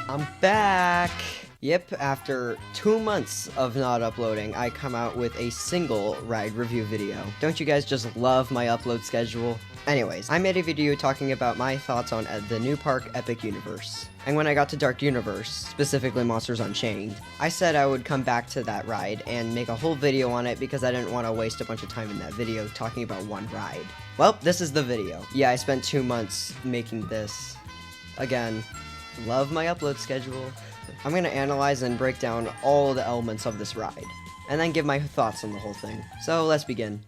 I'm back! Yep, after 2 months of not uploading, I come out with a single ride review video. Don't you guys just love my upload schedule? Anyways, I made a video talking about my thoughts on the new park, Epic Universe. And when I got to Dark Universe, specifically Monsters Unchained, I said I would come back to that ride and make a whole video on it because I didn't want to waste a bunch of time in that video talking about one ride. Well, this is the video. Yeah, I spent 2 months making this. Again, love my upload schedule. I'm going to analyze and break down all the elements of this ride, and then give my thoughts on the whole thing. So let's begin.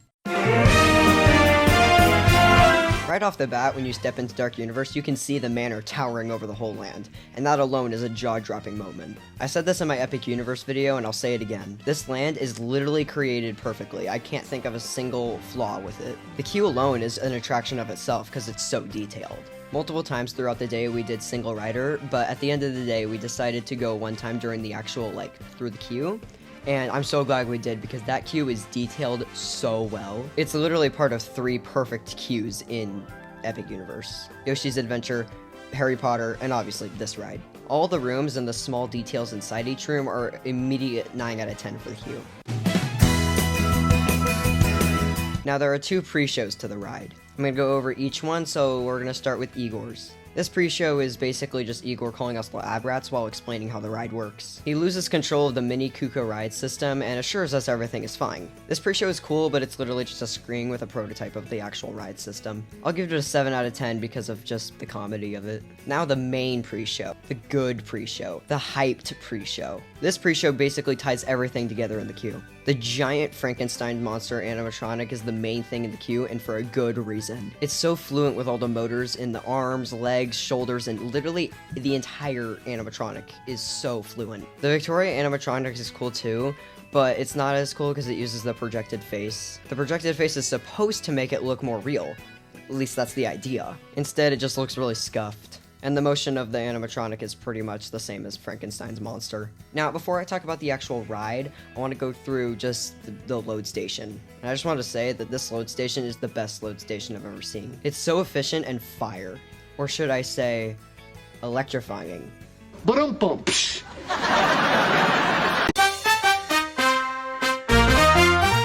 Right off the bat, when you step into Dark Universe, you can see the manor towering over the whole land, and that alone is a jaw-dropping moment. I said this in my Epic Universe video, and I'll say it again. This land is literally created perfectly. I can't think of a single flaw with it. The queue alone is an attraction of itself because it's so detailed. Multiple times throughout the day we did single rider, but at the end of the day we decided to go one time during the actual, through the queue. And I'm so glad we did because that queue is detailed so well. It's literally part of 3 perfect queues in Epic Universe: Yoshi's Adventure, Harry Potter, and obviously this ride. All the rooms and the small details inside each room are immediate 9 out of 10 for the queue. Now there are 2 pre-shows to the ride. I'm going to go over each one, so we're going to start with Igor's. This pre-show is basically just Igor calling us lab rats while explaining how the ride works. He loses control of the mini Kuka ride system and assures us everything is fine. This pre-show is cool, but it's literally just a screen with a prototype of the actual ride system. I'll give it a 7 out of 10 because of just the comedy of it. Now the main pre-show, the good pre-show, the hyped pre-show. This pre-show basically ties everything together in the queue. The giant Frankenstein monster animatronic is the main thing in the queue, and for a good reason. It's so fluent with all the motors in the arms, legs, shoulders, and literally the entire animatronic is so fluent. The Victoria animatronics is cool too, but it's not as cool because it uses the projected face. The projected face is supposed to make it look more real. At least that's the idea. Instead, it just looks really scuffed. And the motion of the animatronic is pretty much the same as Frankenstein's monster. Now, before I talk about the actual ride, I want to go through just the load station. And I just want to say that this load station is the best load station I've ever seen. It's so efficient and fire. Or should I say, electrifying.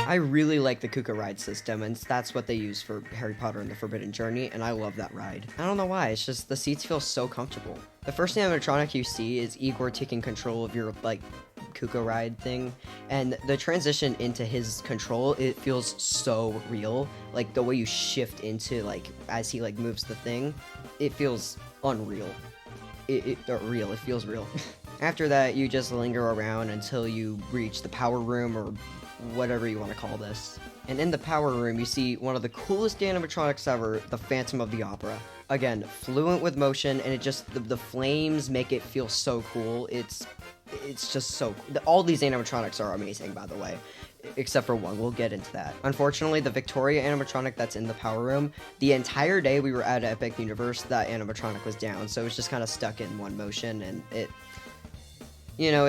I really like the Kuka ride system, and that's what they use for Harry Potter and the Forbidden Journey, and I love that ride. I don't know why, it's just the seats feel so comfortable. The first animatronic you see is Igor taking control of your, Kuka ride thing, and the transition into his control, it feels so real. Like, the way you shift into, as he, moves the thing, it feels unreal. It feels real. After that, you just linger around until you reach the power room, or whatever you want to call this. And in the power room, you see one of the coolest animatronics ever, the Phantom of the Opera. Again, fluent with motion, and it just, the flames make it feel so cool. It's just so cool. All these animatronics are amazing, by the way. Except for one, we'll get into that. Unfortunately, the Victoria animatronic that's in the power room, the entire day we were at Epic Universe, that animatronic was down, so it was just kind of stuck in one motion, and it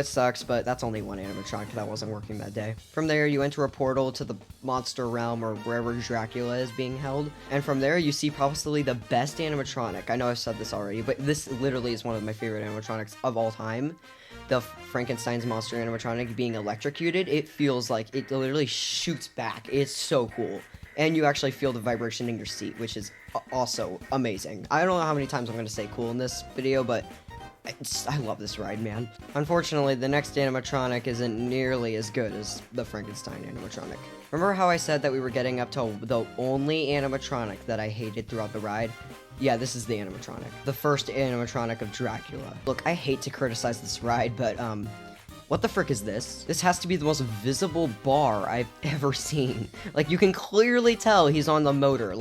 sucks, but that's only one animatronic that wasn't working that day. From there, you enter a portal to the monster realm, or wherever Dracula is being held, and from there, you see possibly the best animatronic. I know I've said this already, but this literally is one of my favorite animatronics of all time. The Frankenstein's monster animatronic being electrocuted, it feels like it literally shoots back. It's so cool. And you actually feel the vibration in your seat, which is also amazing. I don't know how many times I'm going to say cool in this video, but I love this ride, man. Unfortunately, the next animatronic isn't nearly as good as the Frankenstein animatronic. Remember how I said that we were getting up to the only animatronic that I hated throughout the ride? Yeah, this is the animatronic. The first animatronic of Dracula. Look, I hate to criticize this ride, but, what the frick is this? This has to be the most visible bar I've ever seen. You can clearly tell he's on the motor.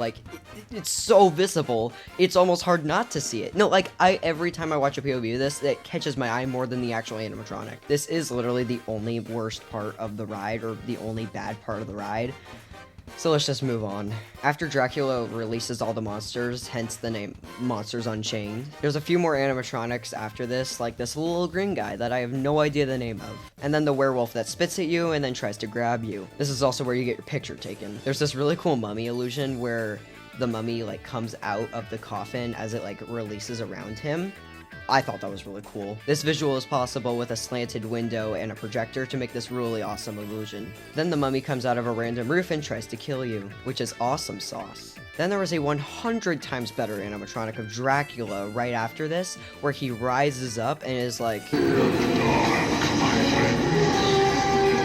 It's so visible, it's almost hard not to see it. No, every time I watch a POV of this, it catches my eye more than the actual animatronic. This is literally the only worst part of the ride, or the only bad part of the ride. So let's just move on. After Dracula releases all the monsters, hence the name Monsters Unchained, there's a few more animatronics after this, like this little green guy that I have no idea the name of. And then the werewolf that spits at you and then tries to grab you. This is also where you get your picture taken. There's this really cool mummy illusion where the mummy comes out of the coffin as it releases around him. I thought that was really cool. This visual is possible with a slanted window and a projector to make this really awesome illusion. Then the mummy comes out of a random roof and tries to kill you, which is awesome sauce. Then there was a 100 times better animatronic of Dracula right after this, where he rises up and is like...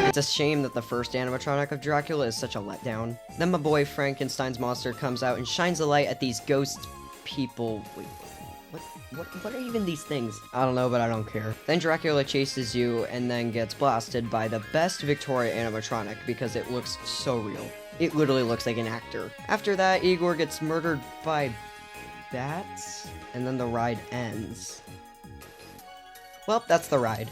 It's a shame that the first animatronic of Dracula is such a letdown. Then my boy Frankenstein's monster comes out and shines a light at these ghost people. Wait, what are even these things? I don't know, but I don't care. Then Dracula chases you and then gets blasted by the best Victoria animatronic because it looks so real. It literally looks like an actor. After that, Igor gets murdered by bats, and then the ride ends. Well, that's the ride.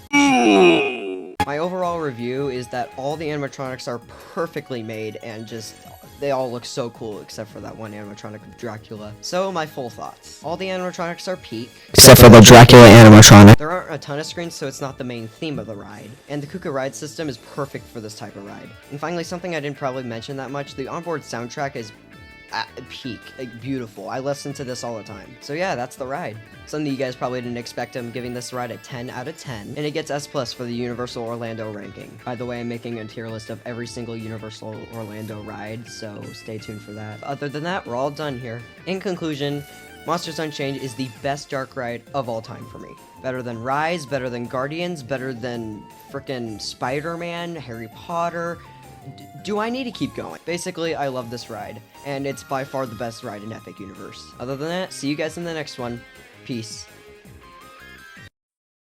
My overall review is that all the animatronics are perfectly made and just, they all look so cool except for that one animatronic of Dracula. So my full thoughts. All the animatronics are peak. Except for the Dracula animatronic. There aren't a ton of screens, so it's not the main theme of the ride. And the Kuka ride system is perfect for this type of ride. And finally, something I didn't probably mention that much, the onboard soundtrack is at peak, like beautiful. I listen to this all the time. So yeah, that's the ride. Something you guys probably didn't expect. I'm giving this ride a 10 out of 10, and it gets S+ for the Universal Orlando ranking. By the way, I'm making a tier list of every single Universal Orlando ride, so stay tuned for that. Other than that, we're all done here. In conclusion, Monsters Unchained is the best dark ride of all time for me. Better than Rise, better than Guardians, better than frickin' Spider-Man, Harry Potter. Do I need to keep going? Basically, I love this ride, and it's by far the best ride in Epic Universe. Other than that, see you guys in the next one. Peace.